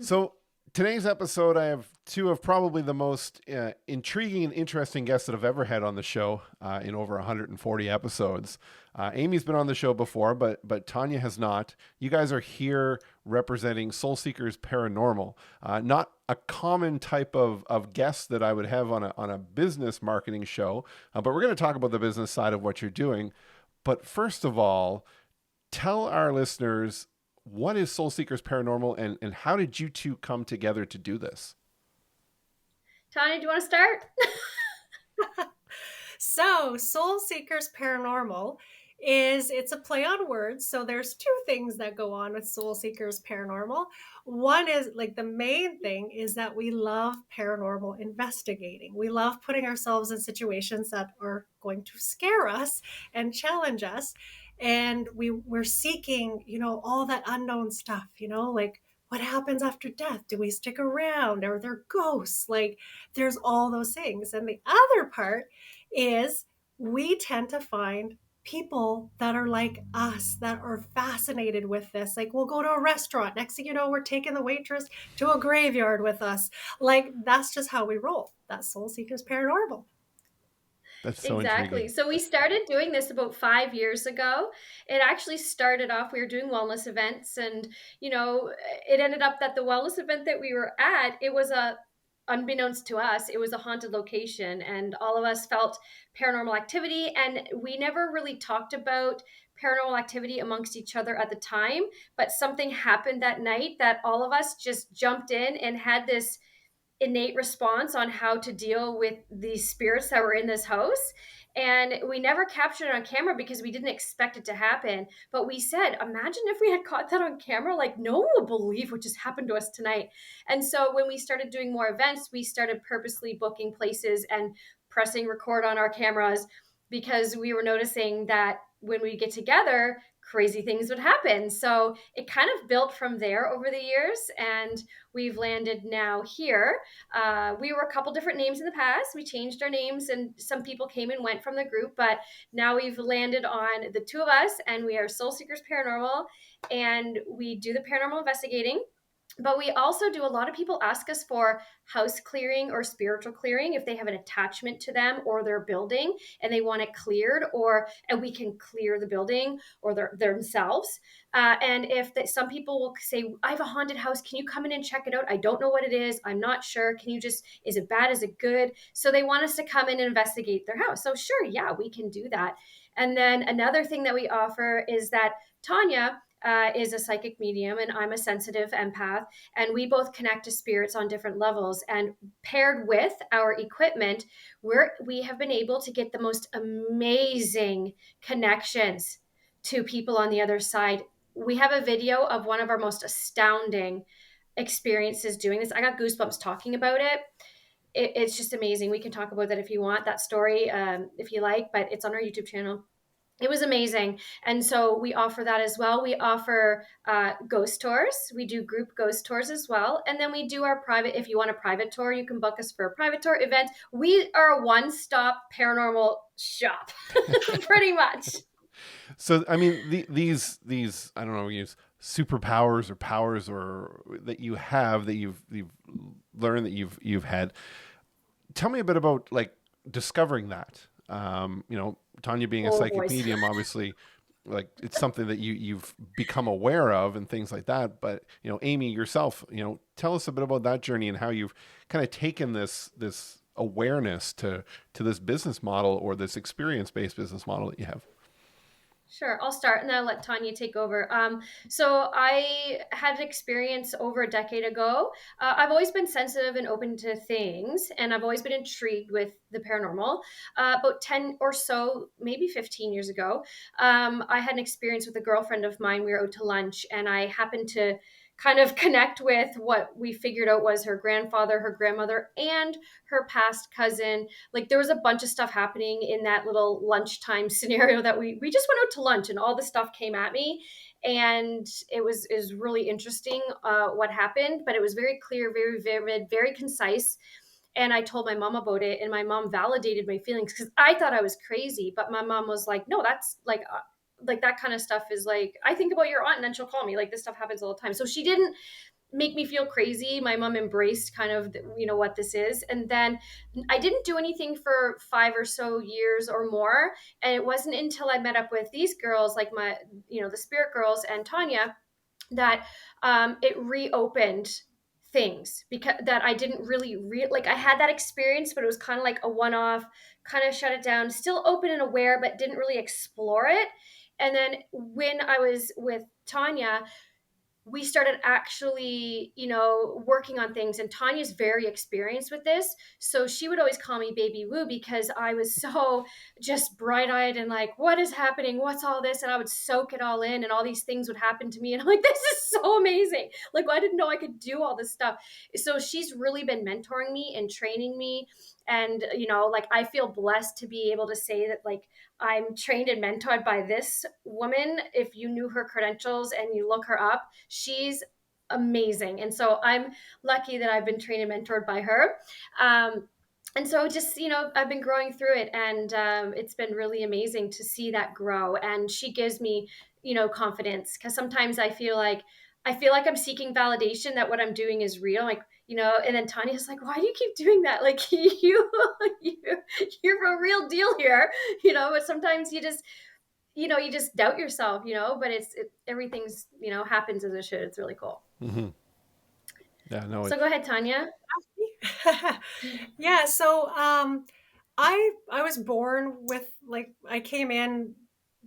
So today's episode, I have two of probably the most intriguing and interesting guests that I've ever had on the show in over 140 episodes. Amy's been on the show before, but Tanya has not. You guys are here representing Soul Seekers Paranormal, not a common type of guest that I would have on a business marketing show, but we're going to talk about the business side of what you're doing. But first of all, tell our listeners what is Soul Seekers Paranormal and how did you two come together to do this? Tanya, do you want to start? So, Soul Seekers Paranormal it's a play on words. So there's two things that go on with Soul Seekers Paranormal. One is like the main thing is that we love paranormal investigating. We love putting ourselves in situations that are going to scare us and challenge us. And we're seeking, all that unknown stuff, like what happens after death? Do we stick around? Are there ghosts? Like there's all those things. And the other part is we tend to find people that are like us that are fascinated with this. Like we'll go to a restaurant, next thing you know, we're taking the waitress to a graveyard with us. Like that's just how we roll. That's Soul Seekers Paranormal. That's so Exactly. intriguing. So we started doing this about 5 years ago. It actually started off, we were doing wellness events, and it ended up that the wellness event that we were at, it was unbeknownst to us, it was a haunted location, and all of us felt paranormal activity, and we never really talked about paranormal activity amongst each other at the time, but something happened that night that all of us just jumped in and had this innate response on how to deal with these spirits that were in this house. And we never captured it on camera because we didn't expect it to happen. But we said, imagine if we had caught that on camera, like no one would believe what just happened to us tonight. And so when we started doing more events, we started purposely booking places and pressing record on our cameras because we were noticing that when we get together, crazy things would happen. So it kind of built from there over the years. And we've landed now here. We were a couple different names in the past. We changed our names, and some people came and went from the group. But now we've landed on the two of us, and we are Soul Seekers Paranormal, and we do the paranormal investigating. But we also do, a lot of people ask us for house clearing or spiritual clearing if they have an attachment to them or their building and they want it cleared, or and we can clear the building or themselves. And if some people will say, I have a haunted house, can you come in and check it out? I don't know what it is, I'm not sure, can you just, is it bad, is it good? So they want us to come in and investigate their house. So sure, yeah, we can do that. And then another thing that we offer is that Tanya is a psychic medium and I'm a sensitive empath, and we both connect to spirits on different levels. And paired with our equipment, we have been able to get the most amazing connections to people on the other side. We have a video of one of our most astounding experiences doing this. I got goosebumps talking about it. It's just amazing. We can talk about that if you want, that story, if you like, but it's on our YouTube channel. It was amazing. And so we offer that as well. We offer ghost tours. We do group ghost tours as well. And then we do our private, if you want a private tour, you can book us for a private tour event. We are a one-stop paranormal shop, pretty much. So I mean these I don't know, use superpowers or powers or that you have that you've learned that you've had. Tell me a bit about like discovering that. Tanya being a Oh, psychic boys. medium, obviously, like it's something that you've become aware of and things like that. But Amy yourself, tell us a bit about that journey and how you've kind of taken this awareness to this business model or this experience based business model that you have. Sure, I'll start and then I'll let Tanya take over. So I had an experience over a decade ago. I've always been sensitive and open to things, and I've always been intrigued with the paranormal. About 10 or so, maybe 15 years ago, I had an experience with a girlfriend of mine. We were out to lunch, and I happened to kind of connect with what we figured out was her grandfather, her grandmother, and her past cousin. Like there was a bunch of stuff happening in that little lunchtime scenario that we just went out to lunch and all this stuff came at me, and it was is really interesting what happened, but it was very clear, very vivid, very concise. And I told my mom about it, and my mom validated my feelings because I thought I was crazy, but my mom was like, no, that's like that kind of stuff is like, I think about your aunt and then she'll call me, like this stuff happens all the time. So she didn't make me feel crazy. My mom embraced kind of, what this is. And then I didn't do anything for 5 or so years or more. And it wasn't until I met up with these girls, like the spirit girls and Tanya, that it reopened things, because that I didn't really like. I had that experience, but it was kind of like a one-off, kind of shut it down, still open and aware, but didn't really explore it. And then when I was with Tanya, we started actually, working on things. And Tanya's very experienced with this. So she would always call me Baby Woo, because I was so just bright eyed and like, what is happening? What's all this? And I would soak it all in, and all these things would happen to me. And I'm like, this is so amazing. Like, I didn't know I could do all this stuff. So she's really been mentoring me and training me. And, like, I feel blessed to be able to say that, like, I'm trained and mentored by this woman. If you knew her credentials and you look her up, she's amazing. And so I'm lucky that I've been trained and mentored by her. And so just, I've been growing through it, and it's been really amazing to see that grow. And she gives me, confidence, because sometimes I feel like I'm seeking validation that what I'm doing is real. Like, and then Tanya's like, why do you keep doing that? Like, you're a real deal here, but sometimes you just doubt yourself, but everything's, happens as it should. It's really cool. Mm-hmm. Yeah, no. So go ahead, Tanya. Yeah, so I was born with, like, I came in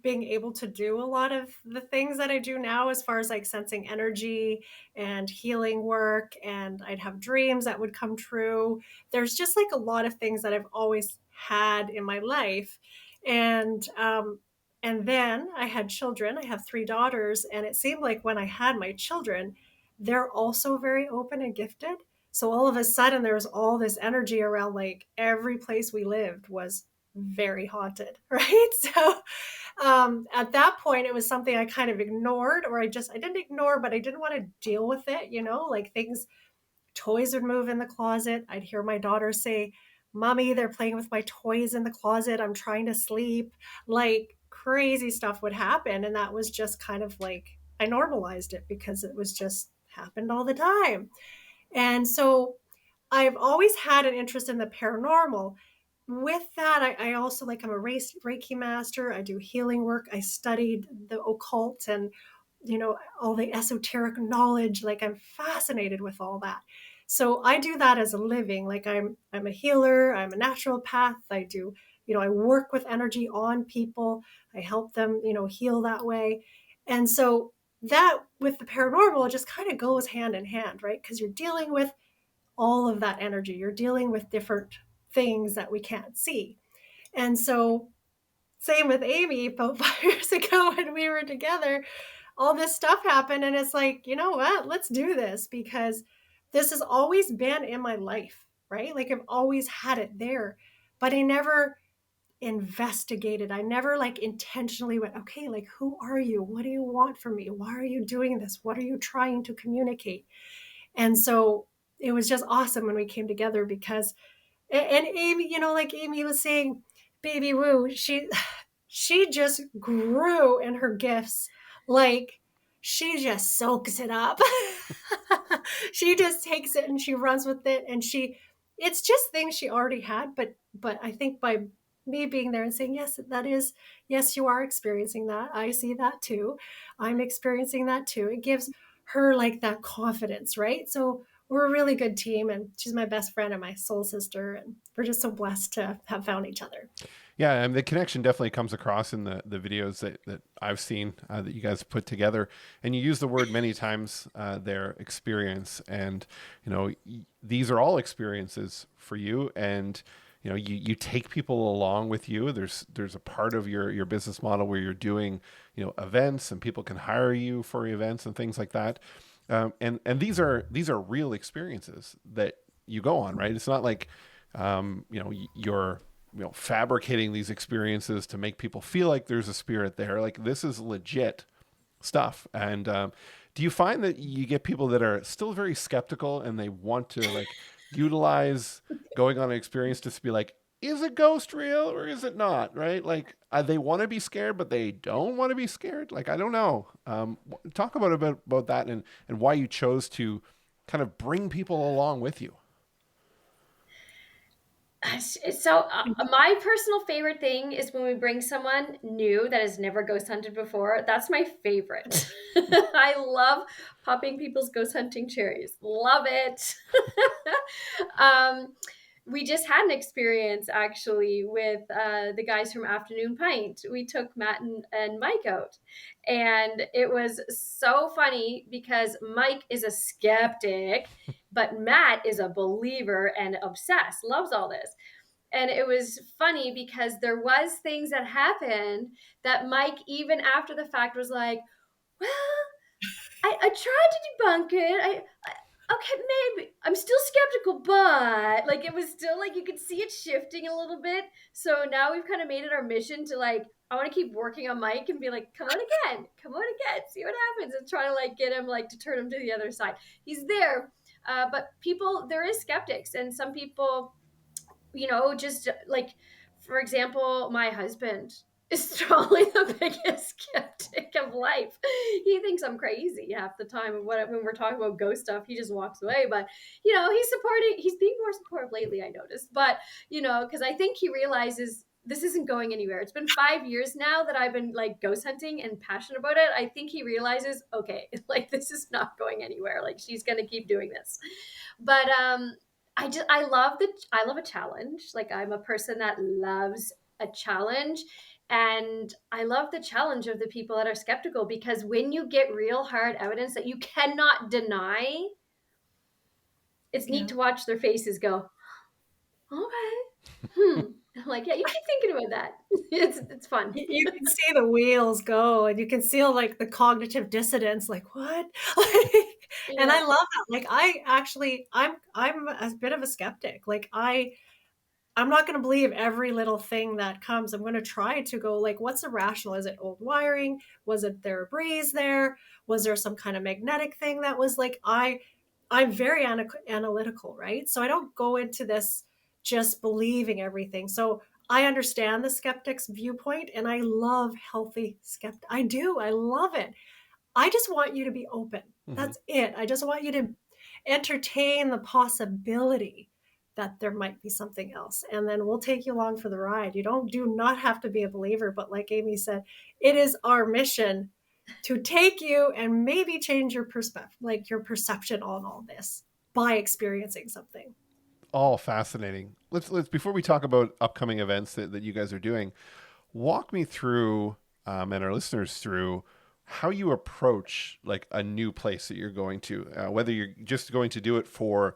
being able to do a lot of the things that I do now, as far as like sensing energy and healing work, and I'd have dreams that would come true. There's just like a lot of things that I've always had in my life. And then I had children. I have 3 daughters, and it seemed like when I had my children, they're also very open and gifted. So all of a sudden, there was all this energy around, like every place we lived was very haunted, right? So at that point, it was something I kind of ignored, or I didn't ignore, but I didn't want to deal with it, like things, toys would move in the closet. I'd hear my daughter say, Mommy, they're playing with my toys in the closet. I'm trying to sleep. Like crazy stuff would happen. And that was just kind of like, I normalized it because it was just happened all the time. And so I've always had an interest in the paranormal. With that, I also, like, I'm a Reiki master. I do healing work. I studied the occult and, all the esoteric knowledge. Like, I'm fascinated with all that. So I do that as a living. Like, I'm a healer. I'm a naturopath. I do, I work with energy on people. I help them, heal that way. And so that with the paranormal, it just kind of goes hand in hand, right? Because you're dealing with all of that energy. You're dealing with different things that we can't see. And so, same with Amy, about 5 years ago when we were together, all this stuff happened. And it's like, you know what? Let's do this, because this has always been in my life, right? Like, I've always had it there, but I never investigated. I never like intentionally went, okay, like, who are you? What do you want from me? Why are you doing this? What are you trying to communicate? And so it was just awesome when we came together, because, and Amy, like Amy was saying, Baby Woo, she just grew in her gifts. Like, she just soaks it up. She just takes it and she runs with it. And it's just things she already had. But I think by me being there and saying, yes, you are experiencing that. I see that too. I'm experiencing that too. It gives her like that confidence, right? So we're a really good team, and she's my best friend and my soul sister. And we're just so blessed to have found each other. Yeah, and the connection definitely comes across in the videos that I've seen that you guys put together. And you use the word many times, their experience. And, these are all experiences for you. And, you take people along with you. There's a part of your business model where you're doing, events, and people can hire you for events and things like that. And these are real experiences that you go on, right? It's not like, you're fabricating these experiences to make people feel like there's a spirit there. Like, this is legit stuff. And do you find that you get people that are still very skeptical and they want to like utilize going on an experience to be like, is a ghost real or is it not? Right? Like, they want to be scared, but they don't want to be scared. Like, I don't know. Talk about that and why you chose to kind of bring people along with you? So, my personal favorite thing is when we bring someone new that has never ghost hunted before. That's my favorite. I love popping people's ghost hunting cherries. Love it. um, we just had an experience actually with the guys from Afternoon Pint. We took Matt and Mike out, and it was so funny because Mike is a skeptic, but Matt is a believer and obsessed, loves all this. And it was funny because there was things that happened that Mike, even after the fact, was like, well, I tried to debunk it. Okay, maybe I'm still skeptical, but like it was still like you could see it shifting a little bit. So now we've kind of made it our mission to like, I want to keep working on Mike and be like, come on again, see what happens, and try to like get him like to turn him to the other side. He's there, but people, there is skeptics, and some people, just like, for example, my husband is probably the biggest skeptic of life. He thinks I'm crazy half the time when we're talking about ghost stuff. He just walks away. But he's being more supportive lately, I noticed. But because I think he realizes this isn't going anywhere. It's been 5 years now that I've been like ghost hunting and passionate about it. I think he realizes, okay, like this is not going anywhere. Like she's gonna keep doing this. But I love a challenge. Like I'm a person that loves a challenge, and I love the challenge of the people that are skeptical, because when you get real hard evidence that you cannot deny, it's neat Yeah. to watch their faces go, okay. I'm like, yeah, you keep thinking about that. It's fun. You can see the wheels go, and you can see like the cognitive dissonance, like what? And Yeah. I love that. Like I'm a bit of a skeptic. Like I'm not going to believe every little thing that comes. I'm going to try to go like, what's irrational? Is it old wiring? Was it there a breeze there? Was there some kind of magnetic thing that was like, I'm very analytical, right? So I don't go into this just believing everything. So I understand the skeptic's viewpoint, and I love healthy skeptic. I do. I love it. I just want you to be open. Hmm. That's it. I just want you to entertain the possibility that there might be something else. And then we'll take you along for the ride. You do not have to be a believer, but like Amy said, it is our mission to take you and maybe change your perspective, like your perception on all this by experiencing something. All fascinating. Let's before we talk about upcoming events that you guys are doing, walk me through and our listeners through how you approach like a new place that you're going to, whether you're just going to do it for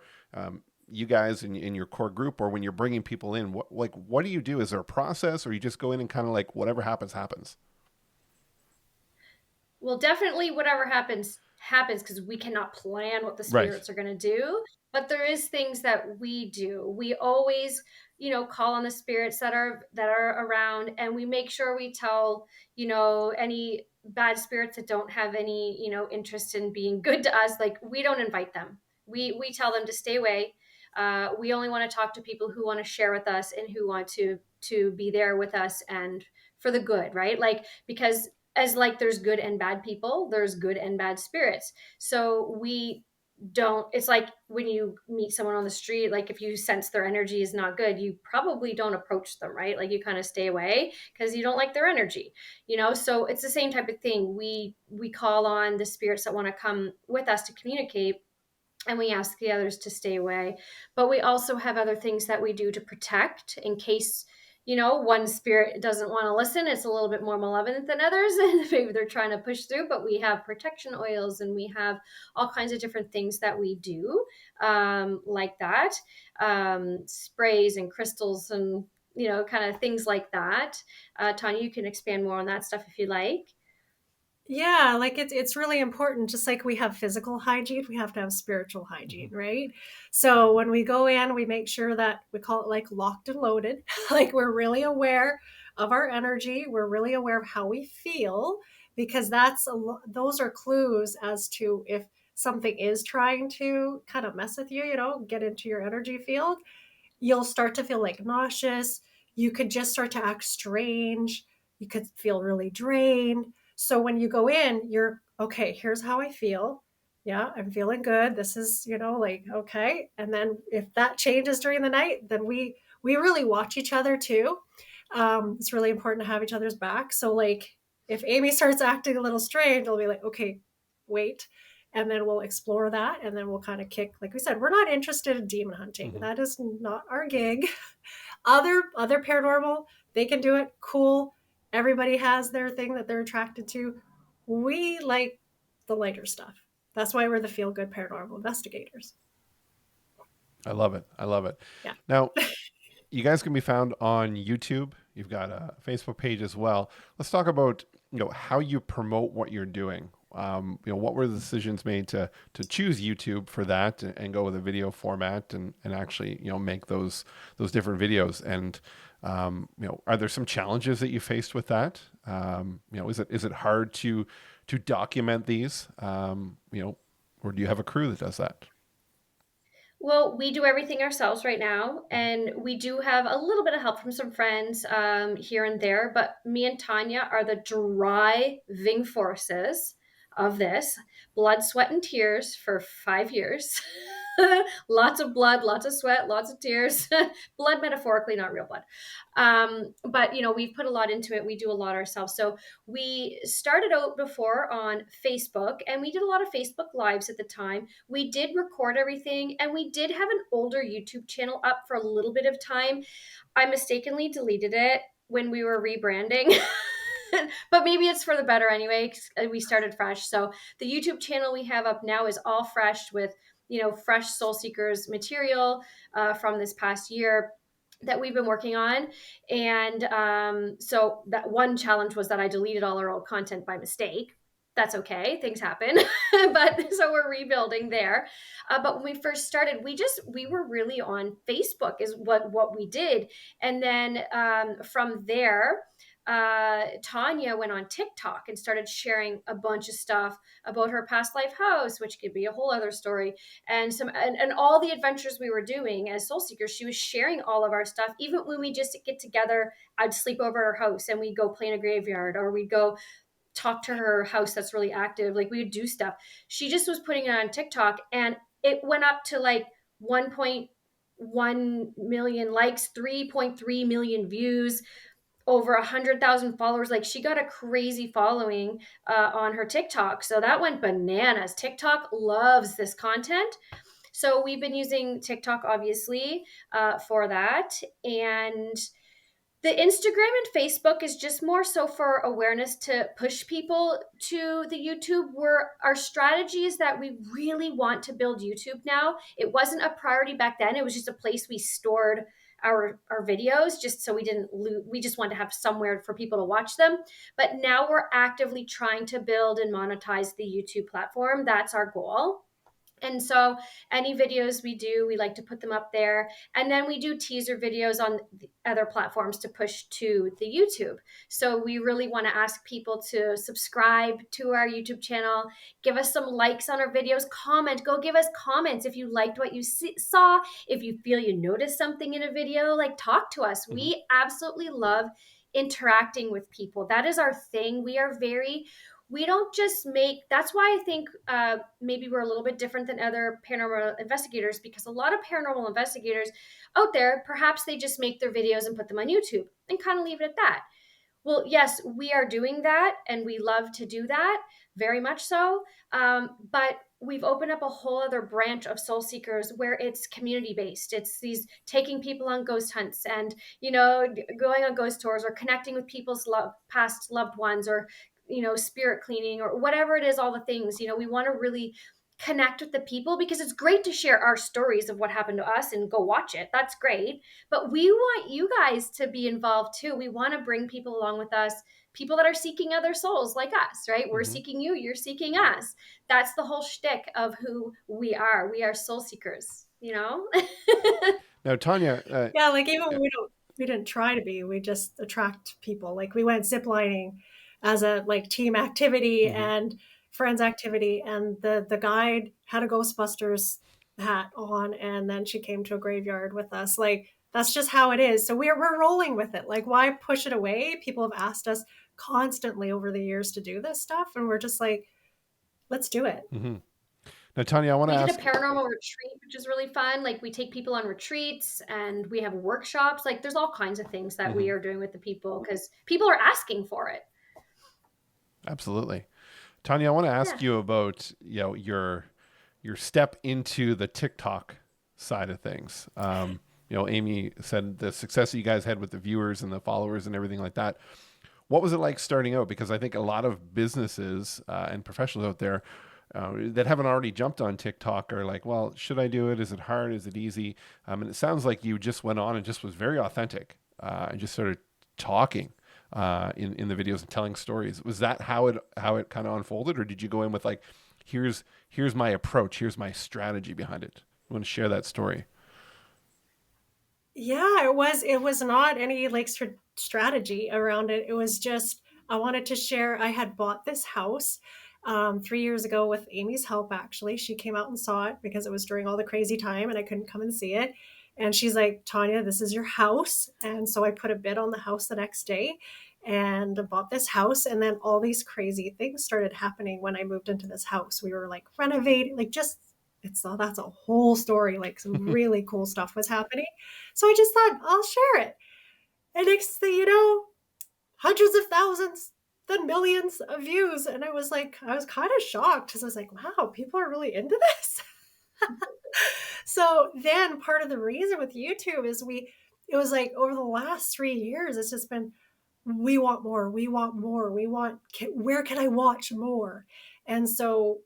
you guys in your core group, or when you're bringing people in. What do you do? Is there a process, or you just go in and kind of like whatever happens happens? Well, definitely whatever happens happens, because we cannot plan what the Right. spirits are going to do, but there is things that we do. We always, call on the spirits that are around, and we make sure we tell, any bad spirits that don't have any, interest in being good to us, like we don't invite them. We tell them to stay away. We only want to talk to people who want to share with us and who want to be there with us and for the good, right? Like, because as like there's good and bad people, there's good and bad spirits. So we don't, it's like when you meet someone on the street, like if you sense their energy is not good, you probably don't approach them, right? Like you kind of stay away because you don't like their energy, so it's the same type of thing. We call on the spirits that want to come with us to communicate, and we ask the others to stay away. But we also have other things that we do to protect in case, one spirit doesn't want to listen. It's a little bit more malevolent than others, and maybe they're trying to push through. But we have protection oils, and we have all kinds of different things that we do, like that, sprays and crystals and kind of things like that. Tanya, you can expand more on that stuff if you like. Yeah, like it's really important. Just like we have physical hygiene, we have to have spiritual Hmm. hygiene, right? So when we go in, we make sure that we call it like locked and loaded. Like we're really aware of our energy. We're really aware of how we feel, because those are clues as to if something is trying to kind of mess with you, get into your energy field. You'll start to feel like nauseous. You could just start to act strange. You could feel really drained. So when you go in, you're okay, here's how I feel. yeah, I'm feeling good. This is, like, okay. And then if that changes during the night, then we really watch each other too. It's really important to have each other's back. So like if Amy starts acting a little strange, I'll be like, okay, wait. And then we'll explore that. And then we'll kind of kick, like we said, we're not interested in demon hunting. Mm-hmm. That is not our gig. Other paranormal, they can do it. Cool. Everybody has their thing that they're attracted to. We like the lighter stuff. That's why we're the feel good paranormal investigators. I love it. I love it. Yeah. Now, you guys can be found on YouTube. You've got a Facebook page as well. Let's talk about how you promote what you're doing. What were the decisions made to choose YouTube for that and go with a video format and actually make those different videos? And are there some challenges that you faced with that? Is it hard to document these? Or do you have a crew that does that? Well, we do everything ourselves right now, and we do have a little bit of help from some friends here and there. But me and Tanya are the driving forces of this blood, sweat, and tears for 5 years. Lots of blood, lots of sweat, lots of tears. Blood metaphorically, not real blood. But we've put a lot into it. We do a lot ourselves. So we started out before on Facebook, and we did a lot of Facebook lives at the time. We did record everything, and we did have an older YouTube channel up for a little bit of time. I mistakenly deleted it when we were rebranding. But maybe it's for the better anyway, 'cause we started fresh. So the YouTube channel we have up now is all fresh with fresh Soul Seekers material from this past year that we've been working on. And so that one challenge was that I deleted all our old content by mistake. That's okay, things happen. But so we're rebuilding there. But when we first started, we were really on Facebook is what we did. And then from there, Tanya went on TikTok and started sharing a bunch of stuff about her past life house, which could be a whole other story, and all the adventures we were doing as soul seekers. She was sharing all of our stuff. Even when we just get together, I'd sleep over at her house and we'd go play in a graveyard, or we'd go talk to her house that's really active. Like we would do stuff. She just was putting it on TikTok, and it went up to like 1.1 million likes, 3.3 million views, over 100,000 followers. Like she got a crazy following on her TikTok. So that went bananas. TikTok loves this content. So we've been using TikTok obviously for that. And the Instagram and Facebook is just more so for awareness to push people to the YouTube. Where our strategy is that we really want to build YouTube now. It wasn't a priority back then. It was just a place we stored our videos, just so we didn't lose. We just wanted to have somewhere for people to watch them. But now we're actively trying to build and monetize the YouTube platform. That's our goal. And so any videos we do, we like to put them up there. And then we do teaser videos on the other platforms to push to the YouTube. So we really want to ask people to subscribe to our YouTube channel, give us some likes on our videos, comment, go give us comments if you liked what you saw, if you feel you noticed something in a video, like talk to us. We absolutely love interacting with people. That is our thing. We don't just make, that's why I think maybe we're a little bit different than other paranormal investigators, because a lot of paranormal investigators out there, perhaps they just make their videos and put them on YouTube and kind of leave it at that. Well, yes, we are doing that, and we love to do that, very much so. But we've opened up a whole other branch of Soul Seekers where it's community based. It's these taking people on ghost hunts and going on ghost tours, or connecting with people's past loved ones, or spirit cleaning, or whatever it is. All the things we want to really connect with the people, because it's great to share our stories of what happened to us and go watch it. That's great. But we want you guys to be involved too. We want to bring people along with us, people that are seeking other souls like us, right? We're seeking you, you're seeking us. That's the whole shtick of who we are. We are soul seekers, Now, Tanya, Yeah, like even we didn't try to be, we just attract people. Like we went ziplining as a like team activity and friends activity, and the guide had a Ghostbusters hat on, and then she came to a graveyard with us. Like that's just how it is. So we're rolling with it. Like why push it away? People have asked us constantly over the years to do this stuff, and we're just like, let's do it. Now, Tanya, I want to We did a ask. paranormal retreat, which is really fun. Like we take people on retreats and we have workshops. Like there's all kinds of things that we Mhm, are doing with the people because people are asking for it. absolutely. Tanya, I want to Yeah. ask you about your step into the TikTok side of things. Amy said the success that you guys had with the viewers and the followers and everything like that. What was it like starting out? Because I think a lot of businesses and professionals out there that haven't already jumped on TikTok are like, well, should I do it? Is it hard? Is it easy? And it sounds like you just went on and just was very authentic and just started talking in the videos and telling stories. Was that how it kind of unfolded, or did you go in with like, here's my approach, here's my strategy behind it? You want to share that story? Yeah, it was not any like strategy around it. It was just I wanted to share. I had bought this house 3 years ago with Amy's help. Actually, she came out and saw it because it was during all the crazy time and I couldn't come and see it. And she's like, Tanya, this is your house. And so I put a bid on the house the next day and bought this house. And then all these crazy things started happening when I moved into this house. We were like renovating, like just that's a whole story. Like some really cool stuff was happening. So I just thought, I'll share it. And next thing you know, hundreds of thousands, then millions of views. And I was kind of shocked because I was like, wow, people are really into this. So then part of the reason with YouTube is it was like over the last 3 years, it's just been, we want more, we want more, where can I watch more? And so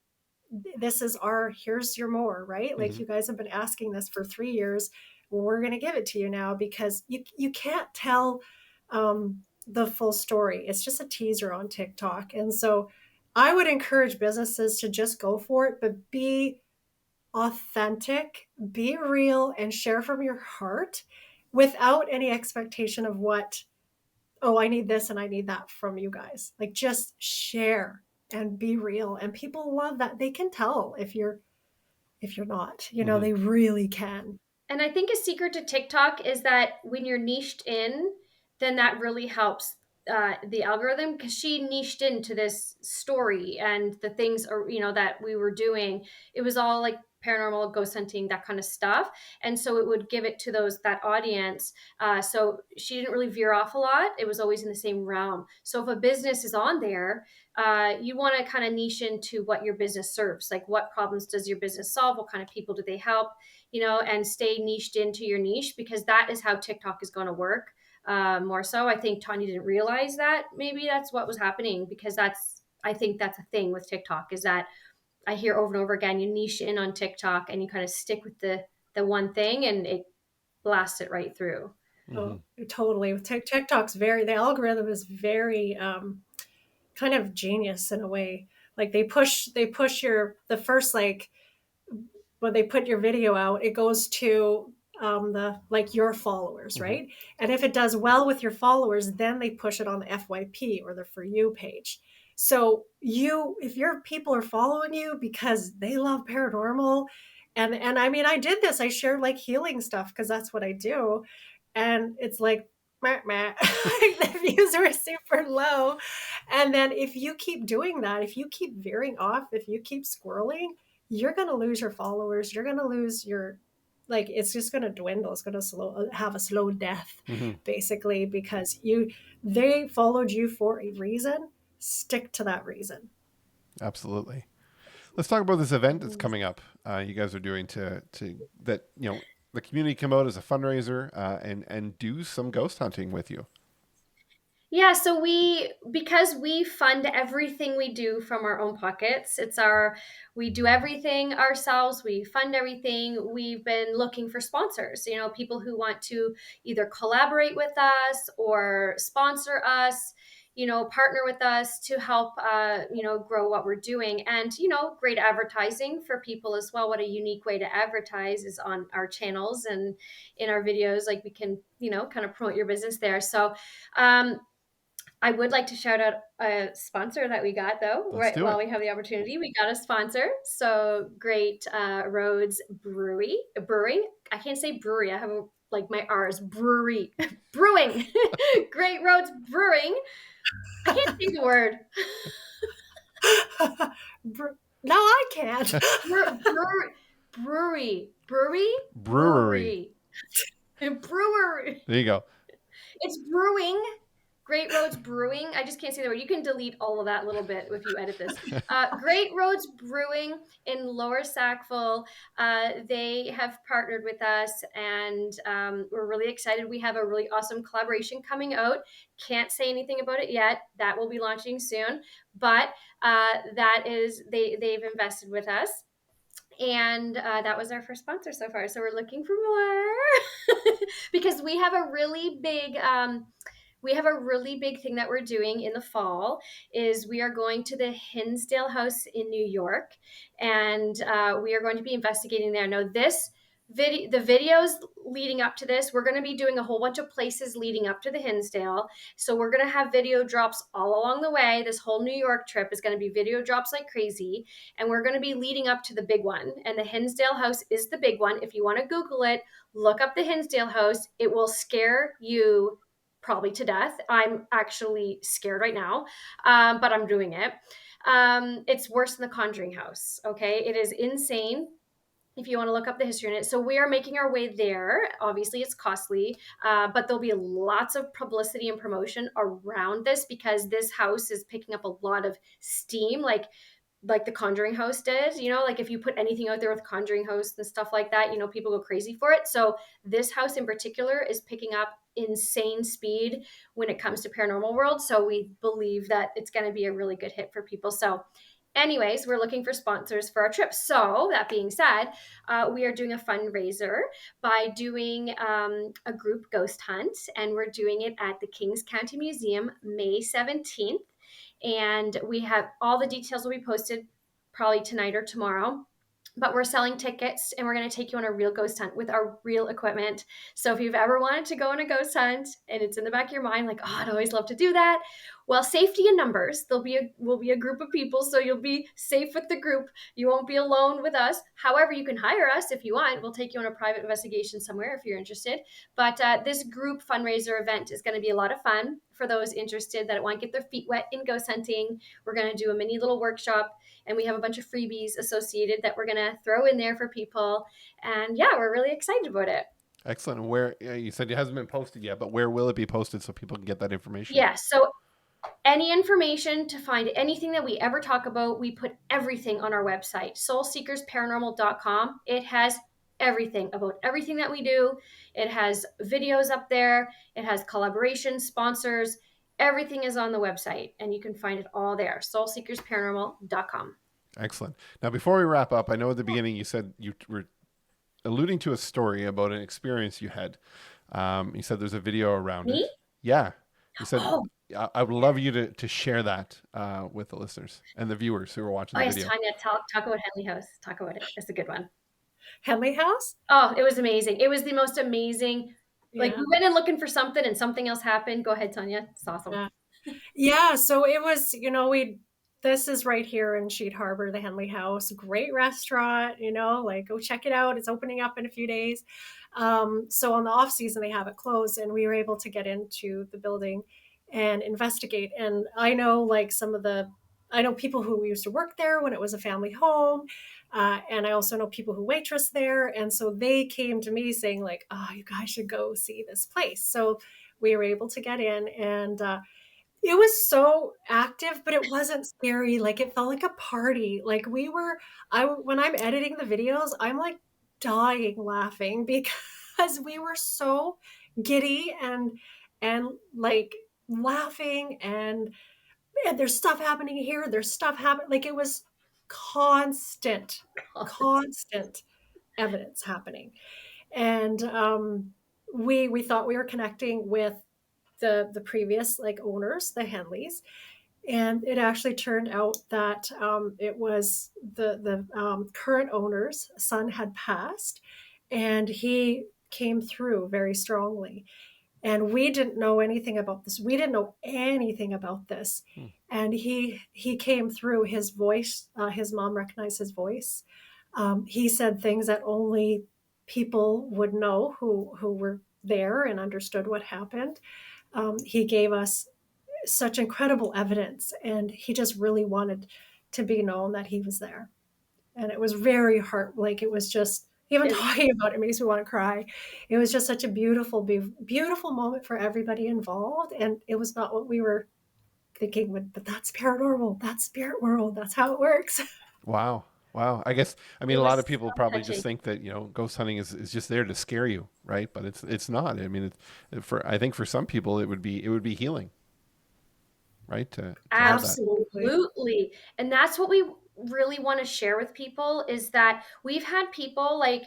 this is here's your more, right? Like Hmm. you guys have been asking this for 3 years. Well, we're going to give it to you now because you can't tell the full story. It's just a teaser on TikTok. And so I would encourage businesses to just go for it, but be authentic, be real, and share from your heart without any expectation of what, oh, I need this and I need that from you guys. Like just share and be real. And people love that. They can tell if you're not. Hmm. They really can. And I think a secret to TikTok is that when you're niched in, then that really helps the algorithm because she niched into this story and the things or that we were doing. It was all like paranormal, ghost hunting, that kind of stuff, and so it would give it to that audience. So she didn't really veer off a lot. It was always in the same realm. So if a business is on there, you want to kind of niche into what your business serves. Like what problems does your business solve? What kind of people do they help? And stay niched into your niche because that is how TikTok is going to work. More so, I think Tanya didn't realize that maybe that's what was happening because I think that's a thing with TikTok is that I hear over and over again, you niche in on TikTok and you kind of stick with the one thing and it blasts it right through. Hmm. Oh, totally. With TikTok's the algorithm is very kind of genius in a way. Like they push the first like when they put your video out, it goes to the like your followers, Hmm. right? And if it does well with your followers, then they push it on the FYP or the For You page. So if your people are following you because they love paranormal, and I mean, I did this. I shared like healing stuff because that's what I do, and it's like, meh, meh. The views were super low. And then if you keep doing that, if you keep veering off, if you keep squirreling, you're going to lose your followers. You're going to lose like, it's just going to dwindle. It's going to have a slow death, Hmm. basically, because they followed you for a reason. Stick to that reason. Absolutely. Let's talk about this event that's coming up. You guys are doing to that. The community come out as a fundraiser and do some ghost hunting with you. Yeah, so because we fund everything we do from our own pockets. We do everything ourselves, we fund everything. We've been looking for sponsors, people who want to either collaborate with us or sponsor us, partner with us to help grow what we're doing. And great advertising for people as well. What a unique way to advertise is on our channels and in our videos, like we can, kind of promote your business there. So um I would like to shout out a sponsor that we got though, Let's right do while it. we have the opportunity. We got a sponsor. So Great Roads Brewing. I can't say brewery. I have like my R's brewery brewing. Great Roads Brewing. I can't say the word. No, I can't. Brewery, brewery, Brewery. brewery, brewery. There you go. It's brewing. Great Roads Brewing. I just can't say the word. You can delete all of that little bit if you edit this. Great Roads Brewing in Lower Sackville. They have partnered with us, and we're really excited. We have a really awesome collaboration coming out. Can't say anything about it yet. That will be launching soon, but that is they've invested with us. And that was our first sponsor so far. So we're looking for more because we have a really big thing that we're doing in the fall is we are going to the Hinsdale House in New York, and we are going to be investigating there. Now, the videos leading up to this, we're going to be doing a whole bunch of places leading up to the Hinsdale. So we're going to have video drops all along the way. This whole New York trip is going to be video drops like crazy, and we're going to be leading up to the big one. And the Hinsdale House is the big one. If you want to Google it, look up the Hinsdale House. It will scare you probably to death. I'm actually scared right now, but I'm doing it. It's worse than the Conjuring House. Okay, it is insane if you want to look up the history in it. So we are making our way there. Obviously, it's costly, but there'll be lots of publicity and promotion around this because this house is picking up a lot of steam. Like the Conjuring Host did, like if you put anything out there with Conjuring Host and stuff like that, people go crazy for it. So this house in particular is picking up insane speed when it comes to paranormal world. So we believe that it's going to be a really good hit for people. So anyways, we're looking for sponsors for our trip. So that being said, we are doing a fundraiser by doing a group ghost hunt, and we're doing it at the Kings County Museum May 17th. And we have all the details will be posted probably tonight or tomorrow. But we're selling tickets, and we're going to take you on a real ghost hunt with our real equipment. So if you've ever wanted to go on a ghost hunt and it's in the back of your mind, like, oh, I'd always love to do that. Well, safety in numbers. Will be a group of people, so you'll be safe with the group. You won't be alone with us. However, you can hire us if you want. We'll take you on a private investigation somewhere if you're interested. But this group fundraiser event is going to be a lot of fun for those interested that want to get their feet wet in ghost hunting. We're going to do a mini little workshop, and we have a bunch of freebies associated that we're going to throw in there for people. And yeah, we're really excited about it. Excellent. And where you said it hasn't been posted yet, but where will it be posted so people can get that information? Yeah. So any information to find anything that we ever talk about, we put everything on our website, soulseekersparanormal.com. It has everything about everything that we do. It has videos up there. It has collaborations, sponsors. Everything is on the website, and you can find it all there, soulseekersparanormal.com. Excellent. Now, before we wrap up, I know at the beginning you said you were alluding to a story about an experience you had. You said there's a video around Me? it. Yeah. You said, Oh, I would love you to share that with the listeners and the viewers who are watching the yes, video. Tanya, talk about Henley House. Talk about it. It's a good one. Henley House? Oh, it was amazing. It was the most amazing. Like, Yeah. we went in looking for something and something else happened. Go ahead, Tanya. It's awesome. Yeah. Yeah, so it was, this is right here in Sheet Harbor, the Henley House. Great restaurant, like go check it out. It's opening up in a few days. So on the off season, they have it closed, and we were able to get into the building and investigate. And I know I know people who used to work there when it was a family home. And I also know people who waitress there. And so they came to me saying like, oh, you guys should go see this place. So we were able to get in, and it was so active, but it wasn't scary. Like it felt like a party. Like when I'm editing the videos, I'm like dying laughing because we were so giddy and like laughing and there's stuff happening here. There's stuff happening. Like it was constant, constant evidence happening. And we thought we were connecting with the previous like owners, the Henleys, and it actually turned out that it was the current owner's son had passed, and he came through very strongly. And we didn't know anything about this. We didn't know anything about this. And he came through. His voice. His mom recognized his voice. He said things that only people would know who were there and understood what happened. He gave us such incredible evidence, and he just really wanted to be known that he was there. And it was very like it was just, even It, talking about it makes me want to cry. It was just such a beautiful, beautiful moment for everybody involved. And it was not what we were thinking, but that's paranormal, that's spirit world, that's how it works. Wow. Wow. I guess, I mean, it a lot was of people so probably just touching. think that, ghost hunting is just there to scare you, right? But it's not. I mean, I think for some people it would be healing, right? To have that. Absolutely. Absolutely. And that's what we really want to share with people is that we've had people like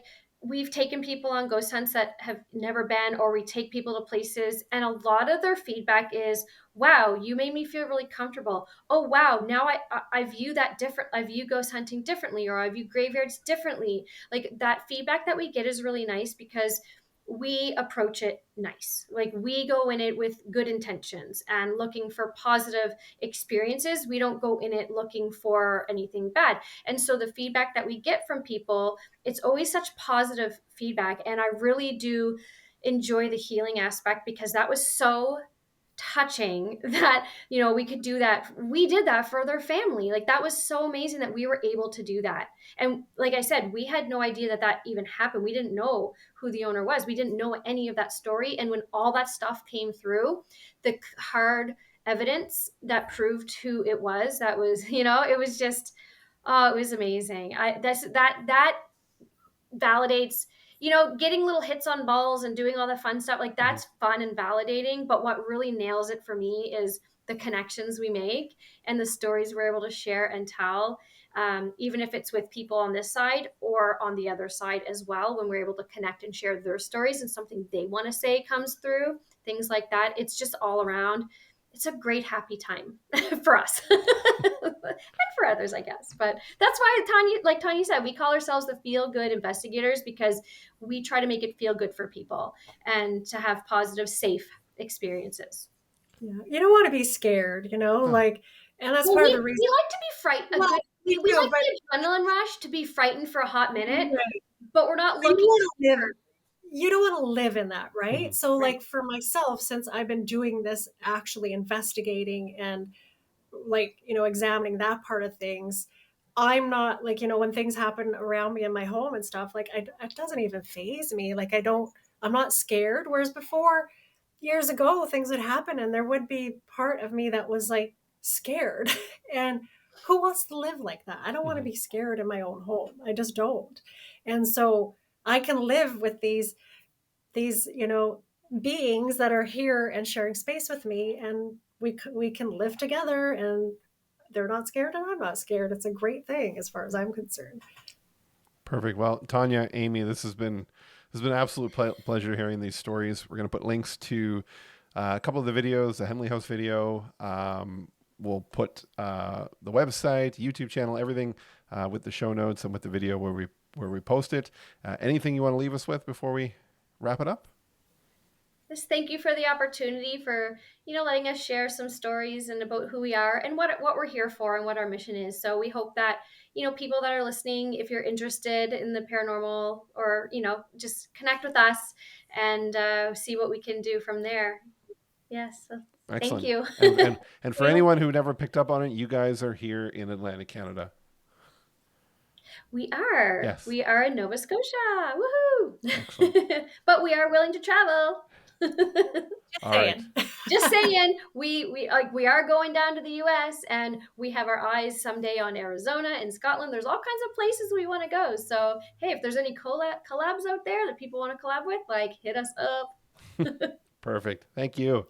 we've taken people on ghost hunts that have never been, or we take people to places, and a lot of their feedback is, wow, you made me feel really comfortable. Oh, wow, now I view that different. I view ghost hunting differently, or I view graveyards differently. Like that feedback that we get is really nice because we approach it nice. Like we go in it with good intentions and looking for positive experiences. We don't go in it looking for anything bad. And so the feedback that we get from people, it's always such positive feedback. And I really do enjoy the healing aspect because that was so touching that we could do that. We did that for their family. Like that was so amazing that we were able to do that. And like I said, we had no idea that that even happened. We didn't know who the owner was. We didn't know any of that story. And when all that stuff came through, the hard evidence that proved who it was, that was, it was just, oh, it was amazing. That validates, getting little hits on balls and doing all the fun stuff. Like Hmm. that's fun and validating. But what really nails it for me is the connections we make and the stories we're able to share and tell, even if it's with people on this side or on the other side as well, when we're able to connect and share their stories and something they want to say comes through, things like that. It's just all around. It's a great happy time for us and for others, I guess. But that's why like Tanya said, we call ourselves the feel good investigators because we try to make it feel good for people and to have positive, safe experiences. Yeah. You don't want to be scared, No. like, and that's Well, part of the we reason. like to be frightened. A Well, good we we do, like but the adrenaline rush to be frightened for a hot minute, right. but we're not But looking for. you don't want to live in that, Hmm. right? So Right. like for myself, since I've been doing this, actually investigating and like, examining that part of things, I'm not like, when things happen around me in my home and stuff, like it doesn't even phase me. Like I'm not scared. Whereas before, years ago, things would happen and there would be part of me that was like scared. And who wants to live like that? I don't want to Hmm. be scared in my own home. I just don't. And so I can live with these beings that are here and sharing space with me, and we can live together, and they're not scared and I'm not scared. It's a great thing as far as I'm concerned. Perfect. Well, Tanya, Amy, this has been an absolute pleasure hearing these stories. We're going to put links to a couple of the videos, the Henley House video. We'll put the website, YouTube channel, everything with the show notes and with the video where we post it. Anything you want to leave us with before we wrap it up? Just thank you for the opportunity for letting us share some stories and about who we are and what we're here for and what our mission is. So we hope that people that are listening, if you're interested in the paranormal, or just connect with us and see what we can do from there. Yes. So thank Excellent. you. And for Yeah, anyone who never picked up on it, you guys are here in Atlantic, Canada. we are. Yes. We are in Nova Scotia. Excellent. Woohoo! But we are willing to travel. Just All right. saying. Just saying, we are going down to the US and we have our eyes someday on Arizona and Scotland. There's all kinds of places we want to go. So hey, if there's any collabs out there that people want to collab with, like hit us up. Perfect. Thank you.